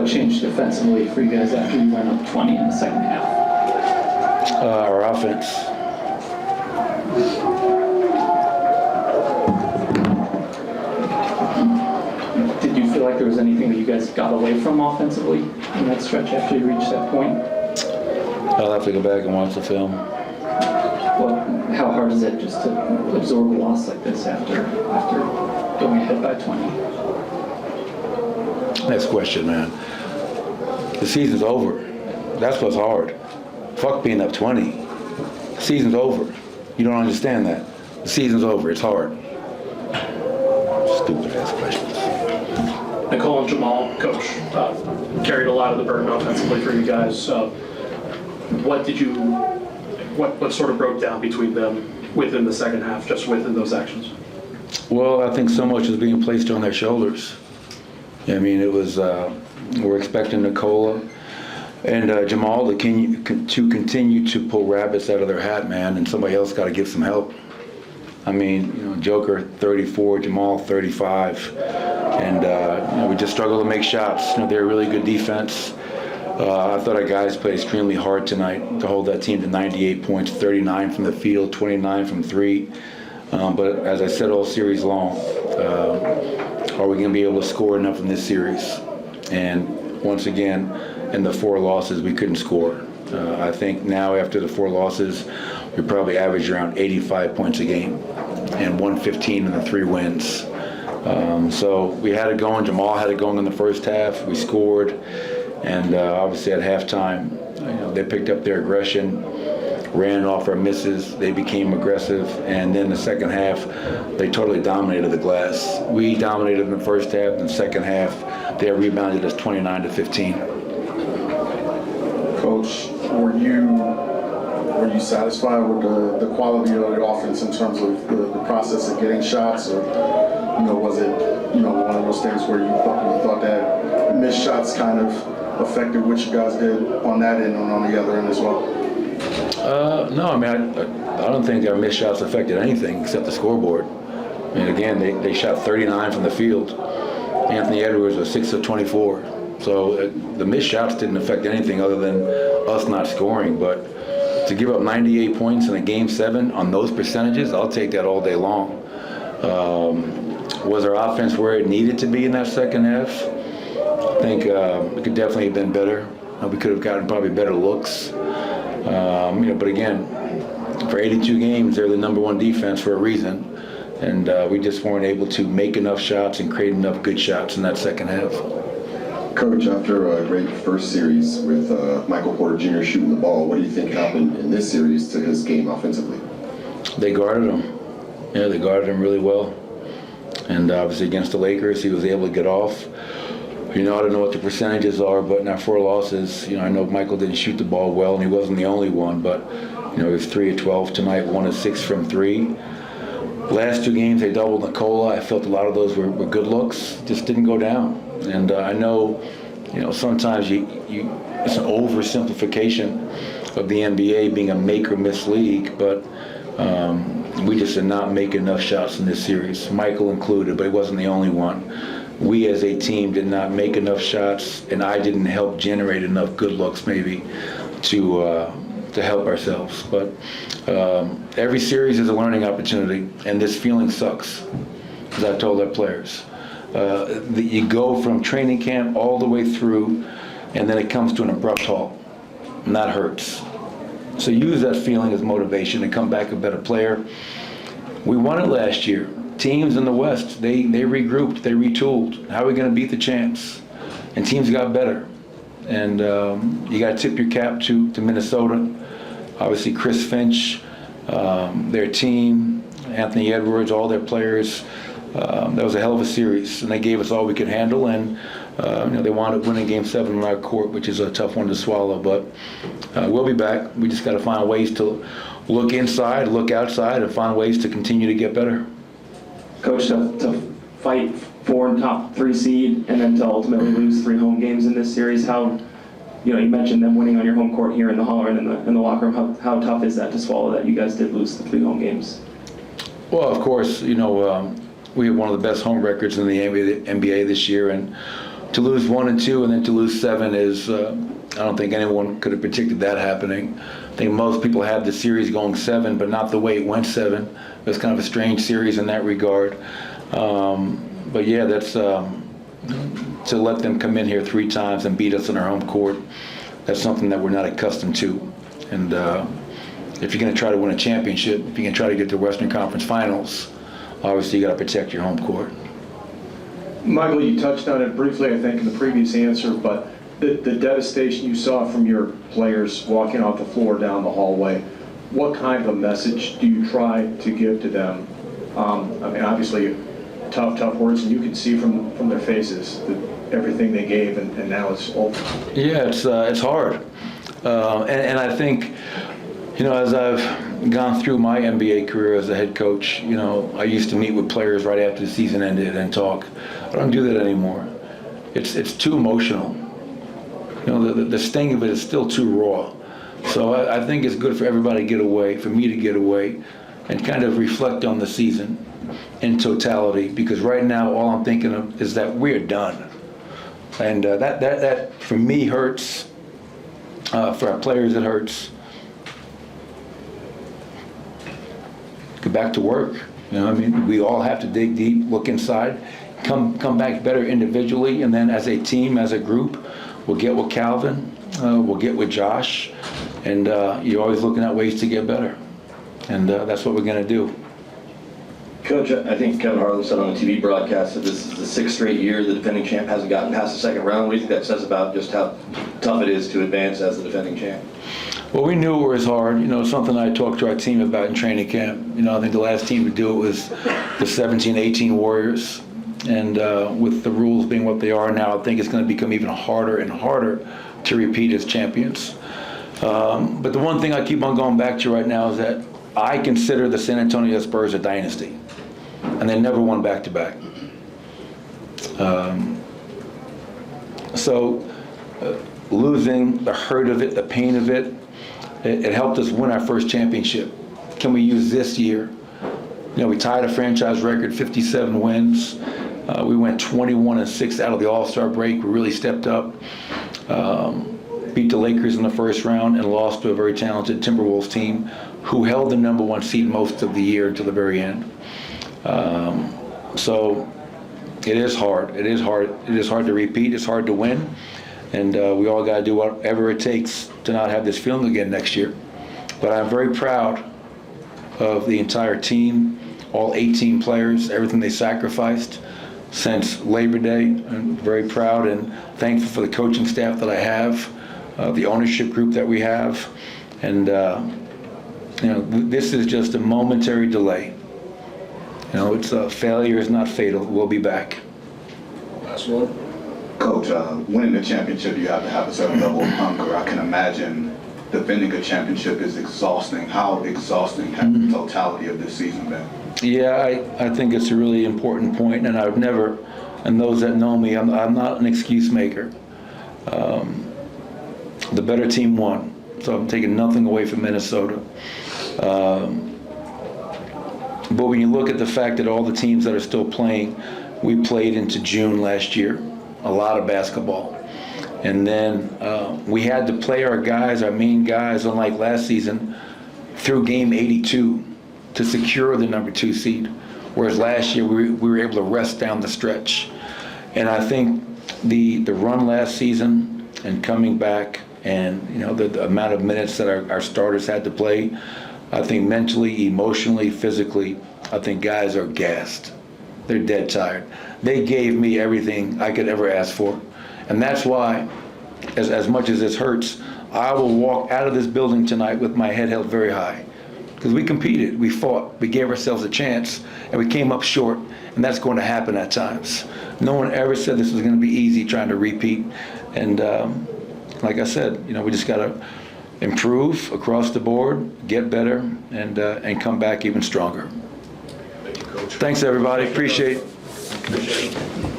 What changed defensively for you guys after you went up 20 in the second half? Our offense. Did you feel like there was anything that you guys got away from offensively in that stretch after you reached that point? I'll have to go back and watch the film. Well, how hard is it just to absorb a loss like this after going ahead by 20? Next question, man. The season's over. That's what's hard. Fuck being up 20. The season's over. You don't understand that. The season's over. It's hard. Stupid ass questions. Nicole and Jamal, coach, carried a lot of the burden offensively for you guys. What sort of broke down between them within the second half, just within those actions? Well, I think so much was being placed on their shoulders. I mean, it was, we're expecting Nicola and Jamal to continue to pull rabbits out of their hat, man, and somebody else got to give some help. I mean, Joker 34, Jamal 35, and we just struggle to make shots. They're a really good defense. I thought our guys played extremely hard tonight to hold that team to 98 points, 39 from the field, 29 from three. But as I said all series long, are we going to be able to score enough in this series? And once again, in the 4 losses, we couldn't score. I think now after the 4 losses, we probably average around 85 points a game and 115 in the 3 wins. So we had it going. Jamal had it going in the first half. We scored. And obviously at halftime, they picked up their aggression, ran off our misses. They became aggressive. And then the second half, they totally dominated the glass. We dominated in the first half. In the second half, they rebounded us 29-15. Coach, were you satisfied with the quality of the offense in terms of the process of getting shots, or was it one of those things where you thought that missed shots kind of affected what you guys did on that end and on the other end as well? No, I mean I don't think our missed shots affected anything except the scoreboard. I mean, again, they shot 39 from the field. Anthony Edwards was 6 of 24. So the missed shots didn't affect anything other than us not scoring. But to give up 98 points in a Game 7 on those percentages, I'll take that all day long. Was our offense where it needed to be in that second half? I think we could definitely have been better. We could have gotten probably better looks. But again, for 82 games, they're the #1 defense for a reason. And we just weren't able to make enough shots and create enough good shots in that second half. Coach, after a great first series with Michael Porter Jr. shooting the ball, what do you think happened in this series to his game offensively? They guarded him. Yeah, they guarded him really well. And obviously against the Lakers, he was able to get off. I don't know what the percentages are, but in our 4 losses, I know Michael didn't shoot the ball well, and he wasn't the only one, but, he was 3 of 12 tonight, 1 of 6 from 3. Last 2 games, they doubled Nicola. I felt a lot of those were good looks, just didn't go down. And I know, sometimes it's an oversimplification of the NBA being a make or miss league, but we just did not make enough shots in this series, Michael included, but he wasn't the only one. We as a team did not make enough shots, and I didn't help generate enough good looks maybe to help ourselves. But every series is a learning opportunity, and this feeling sucks, as I told our players. You go from training camp all the way through, and then it comes to an abrupt halt, and that hurts. So use that feeling as motivation and come back a better player. We won it last year. Teams in the West, they regrouped, they retooled. How are we going to beat the champs? And teams got better. And you got to tip your cap to Minnesota. Obviously, Chris Finch, their team, Anthony Edwards, all their players. That was a hell of a series, and they gave us all we could handle. And they wound up winning Game 7 on our court, which is a tough one to swallow. But we'll be back. We just got to find ways to look inside, look outside, and find ways to continue to get better. Coach, to fight for and top 3 seed and then to ultimately lose 3 home games in this series, how, you mentioned them winning on your home court here in the Holler and in the locker room. How tough is that to swallow that you guys did lose the 3 home games? Well, of course, we have one of the best home records in the NBA this year, and to lose 1 and 2 and then to lose 7 is, I don't think anyone could have predicted that happening. I think most people had the series going 7, but not the way it went 7. It was kind of a strange series in that regard. But yeah, that's to let them come in here 3 times and beat us in our home court. That's something that we're not accustomed to. And if you're going to try to win a championship, if you're going to try to get to Western Conference Finals, obviously you got to protect your home court. Michael, you touched on it briefly, I think, in the previous answer, but the devastation you saw from your players walking off the floor down the hallway, what kind of a message do you try to give to them? I mean, obviously, tough words, and you can see from their faces that everything they gave, and now it's over. Yeah, it's hard. And I think, as I've gone through my NBA career as a head coach, I used to meet with players right after the season ended and talk. I don't do that anymore. It's too emotional. The sting of it is still too raw. So I think it's good for everybody to get away, for me to get away, and kind of reflect on the season in totality, because right now all I'm thinking of is that we're done. And that for me hurts. For our players it hurts. Get back to work. We all have to dig deep, look inside, come back better individually, and then as a team, as a group, we'll get with Calvin, we'll get with Josh, and you're always looking at ways to get better. And that's what we're going to do. Coach, I think Kevin Harlan said on the TV broadcast that this is the 6th straight year the defending champ hasn't gotten past the second round. What do you think that says about just how tough it is to advance as the defending champ? Well, we knew it was hard. Something I talked to our team about in training camp. I think the last team to do it was the 17-18 Warriors. And with the rules being what they are now, I think it's going to become even harder and harder to repeat as champions. But the one thing I keep on going back to right now is that I consider the San Antonio Spurs a dynasty, and they never won back-to-back. So losing, the hurt of it, the pain of it, it helped us win our first championship. Can we use this year? We tied a franchise record, 57 wins. We went 21-6 out of the All-Star break. We really stepped up. Beat the Lakers in the first round and lost to a very talented Timberwolves team who held the #1 seed most of the year until the very end. So it is hard. It is hard. It is hard to repeat. It's hard to win. And we all got to do whatever it takes to not have this feeling again next year. But I'm very proud of the entire team, all 18 players, everything they sacrificed since Labor Day. I'm very proud and thankful for the coaching staff that I have, the ownership group that we have. And, this is just a momentary delay. It's failure is not fatal. We'll be back. Last one. Coach, winning the championship, you have to have a certain level of hunger. I can imagine defending a championship is exhausting. How exhausting has the totality of this season been? Yeah, I think it's a really important point, and I've never, and those that know me, I'm not an excuse maker. The better team won, so I'm taking nothing away from Minnesota. But when you look at the fact that all the teams that are still playing, we played into June last year, a lot of basketball. And then we had to play our guys, our main guys, unlike last season, through game 82 to secure the #2 seed. Whereas last year we were able to rest down the stretch. And I think the run last season and coming back and the amount of minutes that our starters had to play, I think mentally, emotionally, physically, I think guys are gassed. They're dead tired. They gave me everything I could ever ask for. And that's why, as much as this hurts, I will walk out of this building tonight with my head held very high. Because we competed, we fought, we gave ourselves a chance, and we came up short, and that's going to happen at times. No one ever said this was going to be easy trying to repeat. And like I said, we just got to improve across the board, get better, and come back even stronger. Thank you, Coach. Thanks, everybody. Appreciate it. Appreciate it.